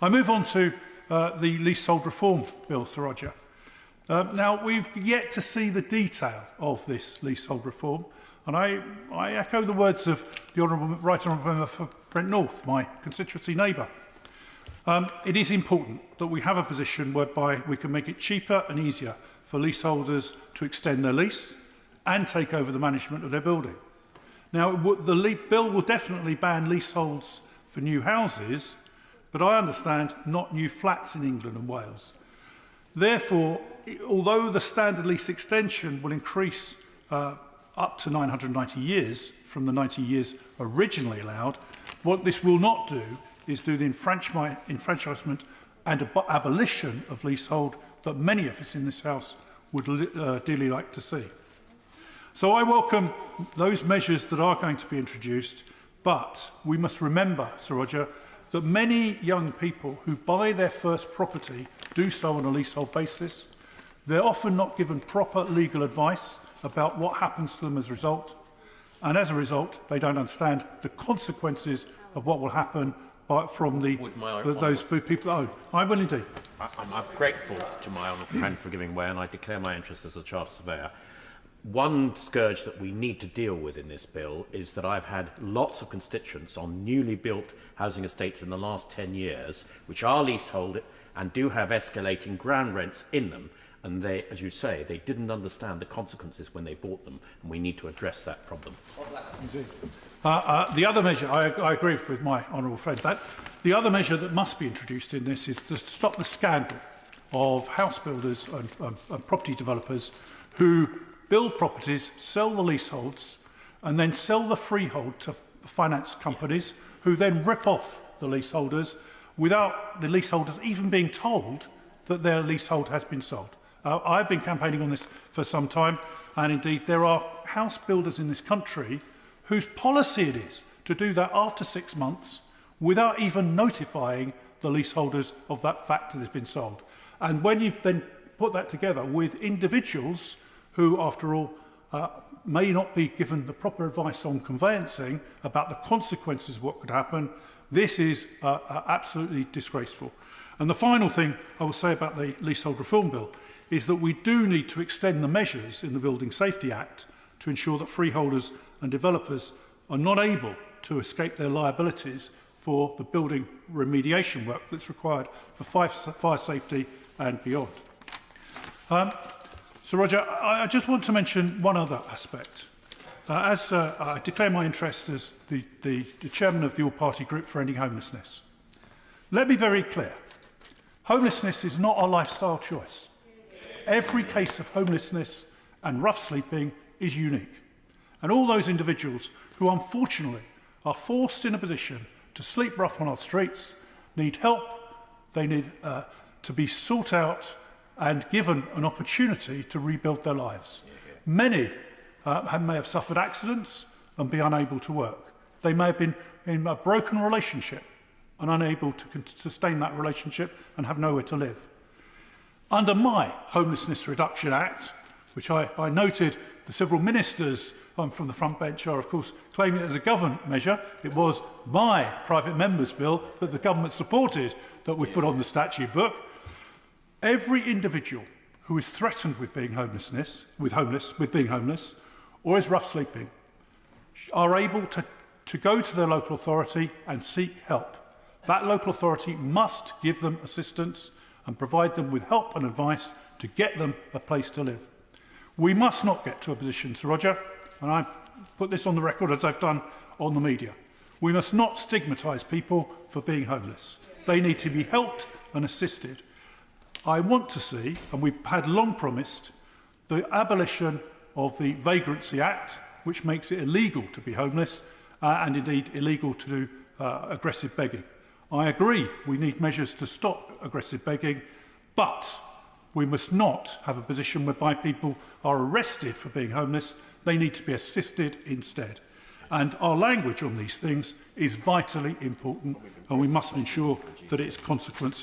I move on to the Leasehold Reform Bill, Sir Roger. Now, we've yet to see the detail of this leasehold reform, and I echo the words of the Right Honourable Member for Brent North, my constituency neighbour. It is important that we have a position whereby we can make it cheaper and easier for leaseholders to extend their lease and take over the management of their building. Now, the bill will definitely ban leaseholds for new houses, but I understand not new flats in England and Wales. Therefore, although the standard lease extension will increase up to 990 years from the 90 years originally allowed, what this will not do is do the enfranchisement and abolition of leasehold that many of us in this House would dearly like to see. So I welcome those measures that are going to be introduced, but we must remember, Sir Roger, that many young people who buy their first property do so on a leasehold basis. They're often not given proper legal advice about what happens to them as a result, and as a result, they don't understand the consequences of what will happen from those people that own. I will indeed. I'm grateful to my honourable friend for giving way, and I declare my interest as a chartered surveyor. One scourge that we need to deal with in this bill is that I've had lots of constituents on newly built housing estates in the last 10 years, which are leasehold and do have escalating ground rents in them. And they, as you say, they didn't understand the consequences when they bought them, and we need to address that problem. Indeed. The other measure, I agree with my honourable friend, that the other measure that must be introduced in this is to stop the scandal of house builders and property developers who build properties, sell the leaseholds, and then sell the freehold to finance companies who then rip off the leaseholders without the leaseholders even being told that their leasehold has been sold. I've been campaigning on this for some time, and indeed there are house builders in this country whose policy it is to do that after 6 months without even notifying the leaseholders of that fact that it's been sold. And when you then put that together with individuals who, after all, may not be given the proper advice on conveyancing about the consequences of what could happen, this is absolutely disgraceful. And the final thing I will say about the Leasehold Reform Bill is that we do need to extend the measures in the Building Safety Act to ensure that freeholders and developers are not able to escape their liabilities for the building remediation work that's required for fire safety and beyond. So, Roger, I just want to mention one other aspect. As I declare my interest as the chairman of the All-Party Group for Ending Homelessness, let me be very clear. Homelessness is not a lifestyle choice. Every case of homelessness and rough sleeping is unique. And all those individuals who unfortunately are forced in a position to sleep rough on our streets need help. They need to be sought out and given an opportunity to rebuild their lives. Many may have suffered accidents and be unable to work. They may have been in a broken relationship and unable to sustain that relationship and have nowhere to live. Under my Homelessness Reduction Act, which I noted the several ministers from the front bench are, of course, claiming it as a government measure. It was my private member's bill that the government supported that we put on the statute book. Every individual who is threatened with being homeless, or is rough sleeping, are able to go to their local authority and seek help. That local authority must give them assistance and provide them with help and advice to get them a place to live. We must not get to a position, Sir Roger, and I put this on the record as I've done on the media. We must not stigmatise people for being homeless. They need to be helped and assisted. I want to see, and we've had long promised, the abolition of the Vagrancy Act, which makes it illegal to be homeless and indeed illegal to do aggressive begging. I agree we need measures to stop aggressive begging, but we must not have a position whereby people are arrested for being homeless. They need to be assisted instead. And our language on these things is vitally important, and we must ensure that its consequences